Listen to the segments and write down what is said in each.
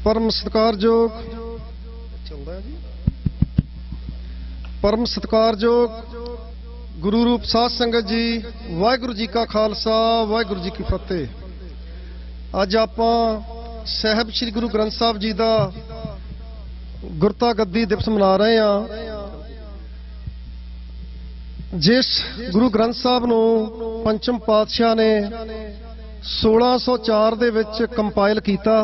परम सत्कारयोग परम सत्कारयोग गुरु रूप साध संगत जी, वाहिगुरु जी का खालसा वाहिगुरु जी की फतेह। अज आपां साहिब श्री गुरु ग्रंथ साहब जी का गुरता गद्दी दिवस मना रहे हैं। जिस गुरु ग्रंथ साहब नूं पंचम पातशाह ने 1604 दे विच कंपाइल कीता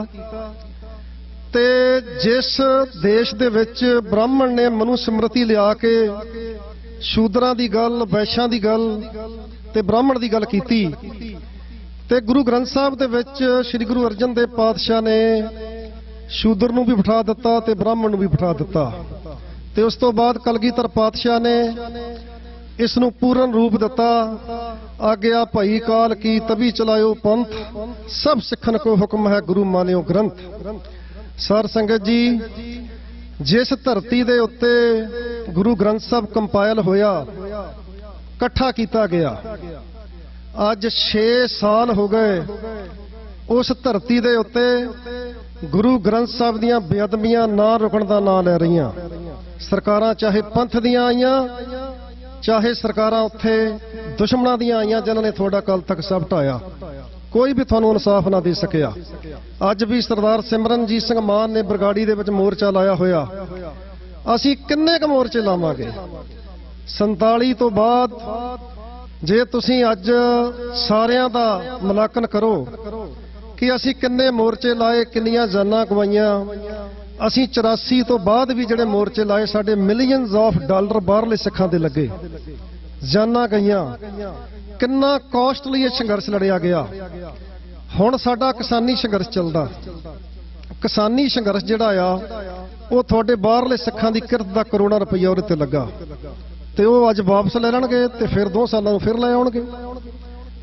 ते जिस देश दे विच ब्राह्मण ने मनु सिमरती लिया के शूदरां दी गल, वैश्यां दी गल ते ब्राह्मण दी गल कीती ते गुरु ग्रंथ साहब दे विच श्री गुरु अर्जन देव पातशाह ने शूदर नूं भी बिठा दिता ते ब्राह्मण नूं भी बिठा दिता ते उस तो बाद कलगीधर पातशाह ने इसनूं पूर्ण रूप दिता। आग्या भाई काल की तभी चलायो पंथ, सब सिखन को हुक्म है गुरु मानियो ग्रंथ। सार संगत जी, जिस धरती दे उत्ते गुरु ग्रंथ साहब कंपाइल होया, कट्ठा कीता गया, अज 6 साल हो गए उस धरती दे उत्ते गुरु ग्रंथ साहब दीयां बेअदबियां ना रुकण दा नां लै रहीआं। सरकारां चाहे पंथ दीयां आईयां, चाहे सरकारां उत्थे दुश्मनां दीयां आईयां जिन्हां ने तुहाडा कल तक सब ढाया, कोई भी तुहानूं इंसाफ ना दे सकिया। अज भी सरदार सिमरनजीत सिंह मान ने बरगाड़ी दे विच मोर्चा लाया होया। असीं किन्ने क मोर्चे लावांगे? 47 तो बाद जे तुसीं अज सारियां दा मुलांकन करो कि असीं किन्ने मोर्चे लाए, किन्नियां जानां गवाईयां। असीं 84 तो बाद भी जिहड़े मोर्चे लाए, साडे मिलियंस ऑफ डॉलर बाहरले सिखां दे लगे, जानां गईयां। किन्ना कॉस्टली ये संघर्ष लड़िया गया। हुण साडा किसानी संघर्ष चलदा। किसानी संघर्ष जिहड़ा आ वो तुहाडे बाहरले सिखां दी किरत दा करोड़ां रुपया उहदे ते लगा ते वो अज वापस ले लैणगे ते फिर 2 सालां नूं फिर ले आउणगे।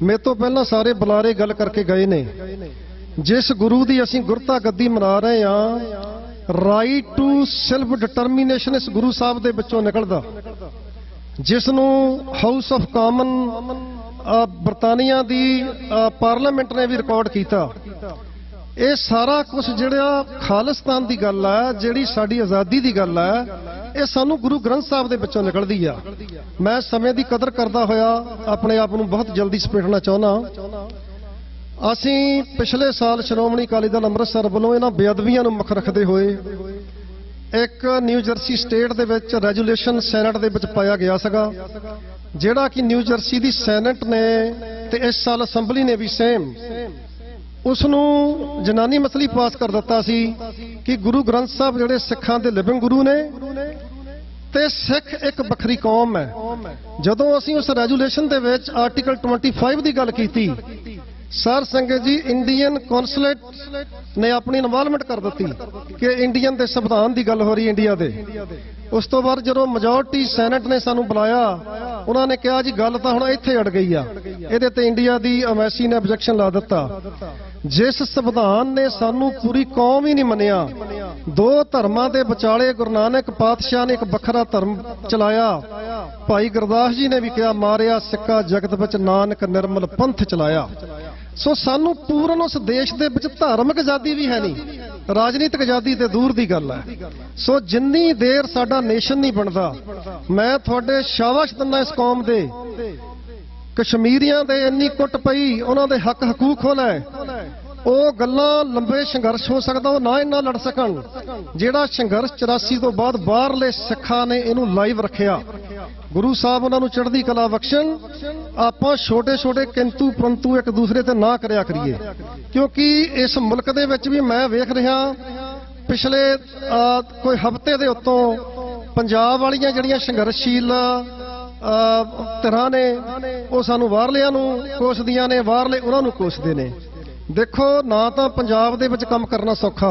मेरे तो पहलां सारे बुलारे गल करके गए ने। जिस गुरु दी असीं गुरता गद्दी मना रहे हां, राइट टू सेल्फ डिटरमिनेशन इस गुरु साहब दे विचों निकलदा, जिसनूं हाउस ऑफ कॉमन बरतानिया दी पार्लीमेंट ने भी रिकॉर्ड किया। ये सारा कुछ जिहड़ा खालिस्तान की गल है, जिहड़ी साडी आज़ादी की गल है, ये सानू गुरु ग्रंथ साहब दे विचों निकलदी आ। मैं समय की कदर करदा होया अपने आप नूं बहुत जल्दी समेटना चाहुंदा। असीं पिछले साल श्रोमणी अकाली दल अमृतसर वालों इन्हां बेअदबियां नूं मुख रखदे होए एक न्यू जर्सी स्टेट दे विच रेजूलेशन सैनट दे विच पाया गया सगा, जिहड़ा कि न्यू जर्सी दी सैनट ने ते इस साल असैंबली ने भी सेम उसनूं जनानी मसली पास कर दिता सी कि गुरु ग्रंथ साहब जिहड़े सिखां दे लिविंग गुरु ने ते सिख एक बखरी कौम है। जदों असीं उस रेजूलेशन दे विच आर्टिकल 25 की गल कीती, सर संगत जी, इंडियन कौंसलेट ने अपनी इन्वॉल्वमेंट कर दी कि इंडियन के संविधान की गल हो रही इंडिया दे। उस तो बाद जो मेजोरिटी सैनट ने सानू बुलाया, उन्होंने कहा जी गल तो हुण इत्थे अड़ गई आ, इहदे ते इंडिया की एम्बेसी ने ऑब्जेक्शन ला दिता। जिस संविधान ने सानू पूरी कौम ही नहीं मनिया, 2 धर्मां दे विचाले गुरु नानक पातशाह ने एक वखरा धर्म चलाया। भाई गुरदास जी ने भी कहा, मारिया सिक्का जगत विच नानक निर्मल पंथ चलाया। सो सानू पूर्ण उस देश दे विच धार्मिक आजादी भी है नहीं, राजनीतिक आजादी ते दूर दी गल है। सो जिन्नी देर साडा नेशन नहीं बनदा, मैं तुहाडे शाबाश दिंदा इस कौम दे। कश्मीरियां दे इन्नी कुट पई, उन्हां दे हक हकूक खोले, ਉਹ ਗੱਲਾਂ ਲੰਬੇ ਸੰਘਰਸ਼ ਹੋ ਸਕਦਾ ਉਹ ਨਾ ਇੰਨਾ ਲੜ ਸਕਣ ਜਿਹੜਾ ਸੰਘਰਸ਼ 84 ਤੋਂ ਬਾਅਦ ਬਾਹਰਲੇ ਸਿੱਖਾਂ ਨੇ ਇਹਨੂੰ ਲਾਈਵ ਰੱਖਿਆ। ਗੁਰੂ ਸਾਹਿਬ ਉਹਨਾਂ ਨੂੰ ਚੜ੍ਹਦੀ ਕਲਾ ਬਖਸ਼ਣ। ਆਪਾਂ ਛੋਟੇ ਛੋਟੇ ਕਿੰਤੂ ਪਰੰਤੂ ਇੱਕ ਦੂਸਰੇ ਤੇ ਨਾ ਕਰਿਆ ਕਰੀਏ, ਕਿਉਂਕਿ ਇਸ ਮੁਲਕ ਦੇ ਵਿੱਚ ਵੀ ਮੈਂ ਵੇਖ ਰਿਹਾ ਪਿਛਲੇ ਕੋਈ ਹਫ਼ਤੇ ਦੇ ਉੱਤੋਂ ਪੰਜਾਬ ਵਾਲੀਆਂ ਜਿਹੜੀਆਂ ਸੰਘਰਸ਼ਸ਼ੀਲ ਧਿਰਾਂ ਨੇ ਉਹ ਸਾਨੂੰ ਬਾਹਰਲਿਆਂ ਨੂੰ ਕੋਸਦੀਆਂ ਨੇ, ਬਾਹਰਲੇ ਉਹਨਾਂ ਨੂੰ ਕੋਸਦੇ ਨੇ। देखो ना तो पंजाब दे विच काम करना सौखा,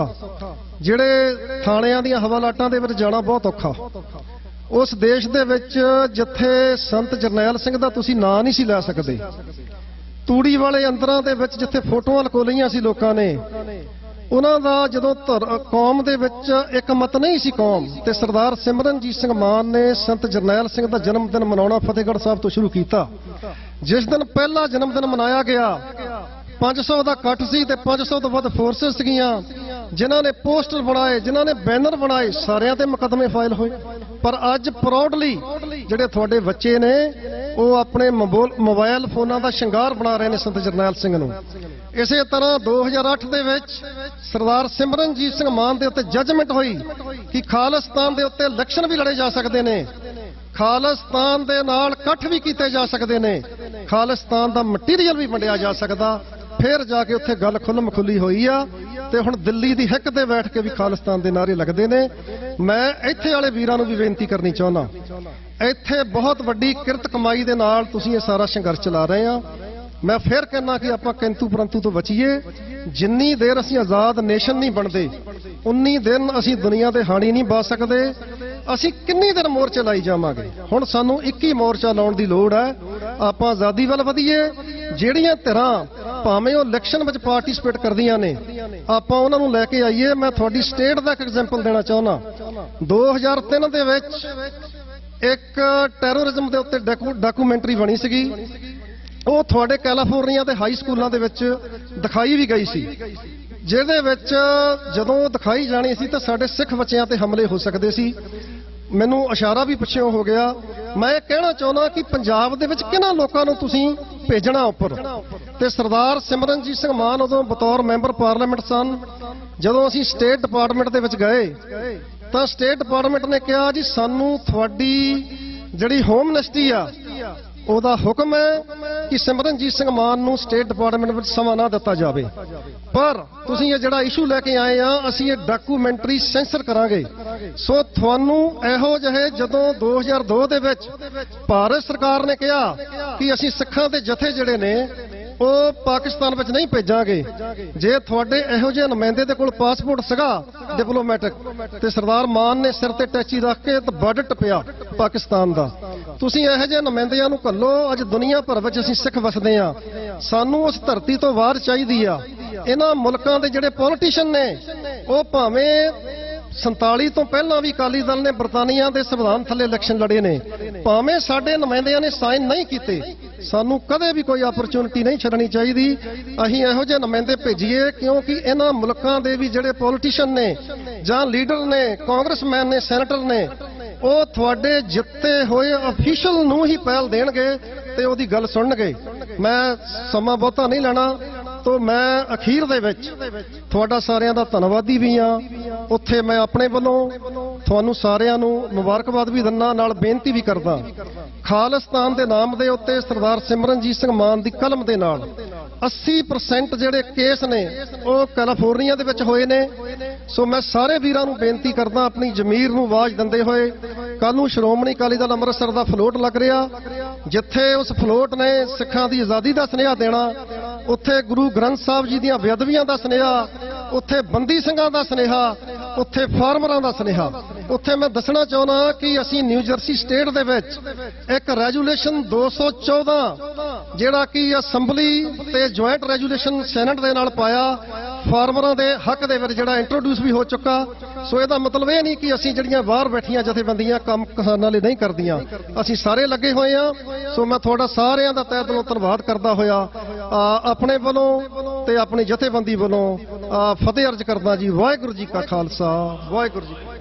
जिहड़े थाणियां दीयां हवालाटां दे विच जाना बहुत औखा। उस देश दे विच जिथे संत जरनैल सिंह दा तुसीं नां नहीं सी लै सकदे, तूड़ी वाले अंदरां दे विच जिथे फोटोआं लको लईआं सी लोकां ने, उन्हां दा जदों कौम दे विच एक मत नहीं सी कौम, ते सरदार सिमरनजीत सिंह मान ने संत जरनैल सिंह दा जन्म दिन मनाउणा फतेहगढ़ साहब तो शुरू कीता। जिस दिन पहला जन्म दिन मनाया गया 500 का कट सी ते 500 तो वध फोर्सेस सीगियां, ਜਿਨ੍ਹਾਂ ਨੇ ਪੋਸਟਰ ਬਣਾਏ, ਜਿਨ੍ਹਾਂ ਨੇ ਬੈਨਰ ਬਣਾਏ, ਸਾਰਿਆਂ ਤੇ ਮੁਕੱਦਮੇ ਫਾਈਲ ਹੋਏ। ਪਰ ਅੱਜ ਪ੍ਰਾਊਡਲੀ ਜਿਹੜੇ ਤੁਹਾਡੇ ਬੱਚੇ ਨੇ ਉਹ ਆਪਣੇ ਮੋਬਾਈਲ ਫੋਨਾਂ ਦਾ ਸ਼ਿੰਗਾਰ ਬਣਾ ਰਹੇ ਨੇ ਸੰਤ ਜਰਨੈਲ ਸਿੰਘ ਨੂੰ। ਇਸੇ ਤਰ੍ਹਾਂ 2008 ਦੇ ਵਿੱਚ ਸਰਦਾਰ ਸਿਮਰਨਜੀਤ ਸਿੰਘ ਮਾਨ ਦੇ ਉੱਤੇ ਜੱਜਮੈਂਟ ਹੋਈ ਕਿ ਖਾਲਿਸਤਾਨ ਦੇ ਉੱਤੇ ਇਲੈਕਸ਼ਨ ਵੀ ਲੜੇ ਜਾ ਸਕਦੇ ਨੇ, ਖਾਲਿਸਤਾਨ ਦੇ ਨਾਲ ਇਕੱਠ ਵੀ ਕੀਤੇ ਜਾ ਸਕਦੇ ਨੇ, ਖਾਲਿਸਤਾਨ ਦਾ ਮਟੀਰੀਅਲ ਵੀ ਵੰਡਿਆ ਜਾ ਸਕਦਾ। ਫਿਰ ਜਾ ਕੇ ਉੱਥੇ ਗੱਲ ਖੁੱਲ੍ਹਮ ਖੁੱਲੀ ਹੋਈ ਆ ਤੇ ਹੁਣ ਦਿੱਲੀ ਦੀ ਹਿੱਕ ਤੇ ਬੈਠ ਕੇ ਵੀ ਖਾਲਿਸਤਾਨ ਦੇ ਨਾਅਰੇ ਲੱਗਦੇ ਨੇ। ਮੈਂ ਇੱਥੇ ਵਾਲੇ ਵੀਰਾਂ ਨੂੰ ਵੀ ਬੇਨਤੀ ਕਰਨੀ ਚਾਹੁੰਦਾ, ਇੱਥੇ ਬਹੁਤ ਵੱਡੀ ਕਿਰਤ ਕਮਾਈ ਦੇ ਨਾਲ ਤੁਸੀਂ ਇਹ ਸਾਰਾ ਸੰਘਰਸ਼ ਚਲਾ ਰਹੇ ਆ। ਮੈਂ ਫਿਰ ਕਹਿੰਦਾ ਕਿ ਆਪਾਂ ਕਿੰਤੂ ਪਰੰਤੂ ਤੋਂ ਬਚੀਏ। ਜਿੰਨੀ ਦੇਰ ਅਸੀਂ ਆਜ਼ਾਦ ਨੇਸ਼ਨ ਨਹੀਂ ਬਣਦੇ ਉਨੀ ਦਿਨ ਅਸੀਂ ਦੁਨੀਆ ਦੇ ਹਾਣੀ ਨਹੀਂ ਬਚ ਸਕਦੇ। ਅਸੀਂ ਕਿੰਨੀ ਦਿਨ ਮੋਰਚੇ ਲਾਈ ਜਾਵਾਂਗੇ? ਹੁਣ ਸਾਨੂੰ 21 ਮੋਰਚਾ ਲਾਉਣ ਦੀ ਲੋੜ ਹੈ। ਆਪਾਂ ਆਜ਼ਾਦੀ ਵੱਲ ਵਧੀਏ। ਜਿਹੜੀਆਂ ਧਿਰਾਂ ਭਾਵੇਂ ਉਹ ਇਲੈਕਸ਼ਨ ਵਿੱਚ ਪਾਰਟਿਸਿਪੇਟ ਕਰਦੀਆਂ ਨੇ, ਆਪਾਂ ਉਹਨਾਂ ਨੂੰ ਲੈ ਕੇ ਆਈਏ। ਮੈਂ ਤੁਹਾਡੀ ਸਟੇਟ ਦਾ ਇੱਕ ਐਗਜ਼ਾਮਪਲ ਦੇਣਾ ਚਾਹੁੰਦਾ। 2003 ਦੇ ਵਿੱਚ ਇੱਕ ਟੈਰੋਰਿਜ਼ਮ ਦੇ ਉੱਤੇ ਡਾਕੂਮੈਂਟਰੀ ਬਣੀ ਸੀਗੀ। ਉਹ ਤੁਹਾਡੇ ਕੈਲੀਫੋਰਨੀਆ ਦੇ ਹਾਈ ਸਕੂਲਾਂ ਦੇ ਵਿੱਚ ਦਿਖਾਈ ਵੀ ਗਈ ਸੀ, ਜਿਹਦੇ ਵਿੱਚ ਜਦੋਂ ਦਿਖਾਈ ਜਾਣੀ ਸੀ ਤਾਂ ਸਾਡੇ ਸਿੱਖ ਬੱਚਿਆਂ ਤੇ ਹਮਲੇ ਹੋ ਸਕਦੇ ਸੀ। ਮੈਨੂੰ ਇਸ਼ਾਰਾ ਵੀ ਪਿੱਛੋਂ ਹੋ ਗਿਆ। ਮੈਂ ਇਹ ਕਹਿਣਾ ਚਾਹੁੰਦਾ ਕਿ ਪੰਜਾਬ ਦੇ ਵਿੱਚ ਕਿਹਨਾਂ ਲੋਕਾਂ ਨੂੰ ਤੁਸੀਂ ਭੇਜਣਾ ਉੱਪਰ। ਤੇ ਸਰਦਾਰ ਸਿਮਰਨਜੀਤ ਸਿੰਘ ਮਾਨ ਉਦੋਂ ਬਤੌਰ ਮੈਂਬਰ ਪਾਰਲੀਮੈਂਟ ਸਨ। ਜਦੋਂ ਅਸੀਂ ਸਟੇਟ ਡਿਪਾਰਟਮੈਂਟ ਦੇ ਵਿੱਚ ਗਏ ਤਾਂ ਸਟੇਟ ਡਿਪਾਰਟਮੈਂਟ ਨੇ ਕਿਹਾ ਜੀ ਸਾਨੂੰ ਤੁਹਾਡੀ ਜਿਹੜੀ ਹੋਮ ਮਿਨਿਸਟਰੀ ਆ ਉਹਦਾ ਹੁਕਮ ਹੈ ਕਿ ਸਿਮਰਨਜੀਤ ਸਿੰਘ ਮਾਨ ਨੂੰ ਸਟੇਟ ਡਿਪਾਰਟਮੈਂਟ ਵਿੱਚ ਸਮਾਂ ਨਾ ਦਿੱਤਾ ਜਾਵੇ, ਪਰ ਤੁਸੀਂ ਇਹ ਜਿਹੜਾ ਇਸ਼ੂ ਲੈ ਕੇ ਆਏ ਆ ਅਸੀਂ ਇਹ ਡਾਕੂਮੈਂਟਰੀ ਸੈਂਸਰ ਕਰਾਂਗੇ। ਸੋ ਤੁਹਾਨੂੰ ਇਹੋ ਜਿਹੇ ਜਦੋਂ 2002 ਦੇ ਵਿੱਚ ਭਾਰਤ ਸਰਕਾਰ ਨੇ ਕਿਹਾ ਕਿ ਅਸੀਂ ਸਿੱਖਾਂ ਦੇ ਜਥੇ ਜਿਹੜੇ ਨੇ ਉਹ ਪਾਕਿਸਤਾਨ ਵਿੱਚ ਨਹੀਂ ਭੇਜਾਂਗੇ, ਜੇ ਤੁਹਾਡੇ ਇਹੋ ਜਿਹੇ ਨੁਮਾਇੰਦੇ ਦੇ ਕੋਲ ਪਾਸਪੋਰਟ ਸੀਗਾ ਡਿਪਲੋਮੈਟਿਕ ਤੇ ਸਰਦਾਰ ਮਾਨ ਨੇ ਸਿਰ ਤੇ ਟੈਚੀ ਰੱਖ ਕੇ ਤੇ ਬਾਰਡਰ ਟੱਪਿਆ ਪਾਕਿਸਤਾਨ ਦਾ, ਤੁਸੀਂ ਇਹੋ ਜਿਹੇ ਨੁਮਾਇੰਦਿਆਂ ਨੂੰ ਘੱਲੋ। ਅੱਜ ਦੁਨੀਆ ਭਰ ਵਿੱਚ ਅਸੀਂ ਸਿੱਖ ਵਸਦੇ ਆ, ਸਾਨੂੰ ਉਸ ਧਰਤੀ ਤੋਂ ਵਾਰ ਚਾਹੀਦੀ ਆ। ਇਹਨਾਂ ਮੁਲਕਾਂ ਦੇ ਜਿਹੜੇ ਪੋਲੀਟੀਸ਼ੀਅਨ ਨੇ ਉਹ ਭਾਵੇਂ 47 ਤੋਂ ਪਹਿਲਾਂ ਵੀ ਅਕਾਲੀ ਦਲ ਨੇ ਬਰਤਾਨੀਆ ਦੇ ਸੰਵਿਧਾਨ ਥੱਲੇ ਇਲੈਕਸ਼ਨ ਲੜੇ ਨੇ, ਭਾਵੇਂ ਸਾਡੇ ਨੁਮਾਇੰਦਿਆਂ ਨੇ ਸਾਈਨ ਨਹੀਂ ਕੀਤੇ, ਸਾਨੂੰ ਕਦੇ ਵੀ ਕੋਈ ਆਪਰਚੁਨਿਟੀ ਨਹੀਂ ਛੱਡਣੀ ਚਾਹੀਦੀ। ਅਸੀਂ ਇਹੋ ਜਿਹੇ ਨੁਮਾਇੰਦੇ ਭੇਜੀਏ ਕਿਉਂਕਿ ਇਹਨਾਂ ਮੁਲਕਾਂ ਦੇ ਵੀ ਜਿਹੜੇ ਪੋਲੀਟੀਸ਼ੀਅਨ ਨੇ ਜਾਂ ਲੀਡਰ ਨੇ, ਕਾਂਗਰਸਮੈਨ ਨੇ, ਸੈਨੇਟਰ ਨੇ, ਉਹ ਤੁਹਾਡੇ ਜਿੱਤੇ ਹੋਏ ਅਫੀਸ਼ੀਅਲ ਨੂੰ ਹੀ ਪਹਿਲ ਦੇਣਗੇ ਤੇ ਉਹਦੀ ਗੱਲ ਸੁਣਨਗੇ। ਮੈਂ ਸਮਾਂ ਬਹੁਤਾ ਨਹੀਂ ਲੈਣਾ ਤੋ ਮੈਂ ਅਖੀਰ ਦੇ ਵਿੱਚ ਤੁਹਾਡਾ ਸਾਰਿਆਂ ਦਾ ਧੰਨਵਾਦੀ ਵੀ ਆ। ਉੱਥੇ ਮੈਂ ਆਪਣੇ ਵੱਲੋਂ ਤੁਹਾਨੂੰ ਸਾਰਿਆਂ ਨੂੰ ਮੁਬਾਰਕਬਾਦ ਵੀ ਦਿੰਦਾ, ਨਾਲ ਬੇਨਤੀ ਵੀ ਕਰਦਾ। ਖਾਲਿਸਤਾਨ ਦੇ ਨਾਮ ਦੇ ਉੱਤੇ ਸਰਦਾਰ ਸਿਮਰਨਜੀਤ ਸਿੰਘ ਮਾਨ ਦੀ ਕਲਮ ਦੇ ਨਾਲ 80% ਜਿਹੜੇ ਕੇਸ ਨੇ ਉਹ ਕੈਲੀਫੋਰਨੀਆ ਦੇ ਵਿੱਚ ਹੋਏ ਨੇ। ਸੋ ਮੈਂ ਸਾਰੇ ਵੀਰਾਂ ਨੂੰ ਬੇਨਤੀ ਕਰਦਾ ਆਪਣੀ ਜ਼ਮੀਰ ਨੂੰ ਆਵਾਜ਼ ਦਿੰਦੇ ਹੋਏ, ਕੱਲ ਨੂੰ ਸ਼੍ਰੋਮਣੀ ਅਕਾਲੀ ਦਲ ਅੰਮ੍ਰਿਤਸਰ ਦਾ ਫਲੋਟ ਲੱਗ ਰਿਹਾ, ਜਿੱਥੇ ਉਸ ਫਲੋਟ ਨੇ ਸਿੱਖਾਂ ਦੀ ਆਜ਼ਾਦੀ ਦਾ ਸੁਨੇਹਾ ਦੇਣਾ, ਉੱਥੇ ਗੁਰੂ ਗ੍ਰੰਥ ਸਾਹਿਬ ਜੀ ਦੀਆਂ ਬੇਅਦਬੀਆਂ ਦਾ ਸੁਨੇਹਾ, ਉੱਥੇ ਬੰਦੀ ਸਿੰਘਾਂ ਦਾ ਸੁਨੇਹਾ, ਉੱਥੇ ਫਾਰਮਰਾਂ ਦਾ ਸੁਨੇਹਾ। ਉੱਥੇ ਮੈਂ ਦੱਸਣਾ ਚਾਹੁੰਦਾ ਕਿ ਅਸੀਂ ਨਿਊ ਜਰਸੀ ਸਟੇਟ ਦੇ ਵਿੱਚ ਇੱਕ ਰੈਜੂਲੇਸ਼ਨ 214 ਜਿਹੜਾ ਕਿ ਅਸੈਂਬਲੀ ਤੇ ਜੁਆਇੰਟ ਰੈਜੂਲੇਸ਼ਨ ਸੈਨੇਟ ਦੇ ਨਾਲ ਪਾਇਆ, ਫਾਰਮਰਾਂ ਦੇ ਹੱਕ ਦੇ ਵਿੱਚ ਜਿਹੜਾ ਇੰਟਰੋਡਿਊਸ ਵੀ ਹੋ ਚੁੱਕਾ। ਸੋ ਇਹਦਾ ਮਤਲਬ ਇਹ ਨਹੀਂ ਕਿ ਅਸੀਂ ਜਿਹੜੀਆਂ ਬਾਹਰ ਬੈਠੀਆਂ ਜਥੇਬੰਦੀਆਂ ਕੰਮ ਕਿਸਾਨਾਂ ਲਈ ਨਹੀਂ ਕਰਦੀਆਂ, ਅਸੀਂ ਸਾਰੇ ਲੱਗੇ ਹੋਏ ਆ। ਸੋ ਮੈਂ ਤੁਹਾਡਾ ਸਾਰਿਆਂ ਦਾ ਤਹਿ ਦਿਲੋਂ ਧੰਨਵਾਦ ਕਰਦਾ ਹੋਇਆ ਆਪਣੇ ਵੱਲੋਂ ਤੇ ਆਪਣੀ ਜਥੇਬੰਦੀ ਵੱਲੋਂ ਫਤਿਹ ਅਰਜ਼ ਕਰਦਾ ਜੀ। ਵਾਹਿਗੁਰੂ ਜੀ ਕਾ ਖਾਲਸਾ, ਵਾਹਿਗੁਰੂ ਜੀ।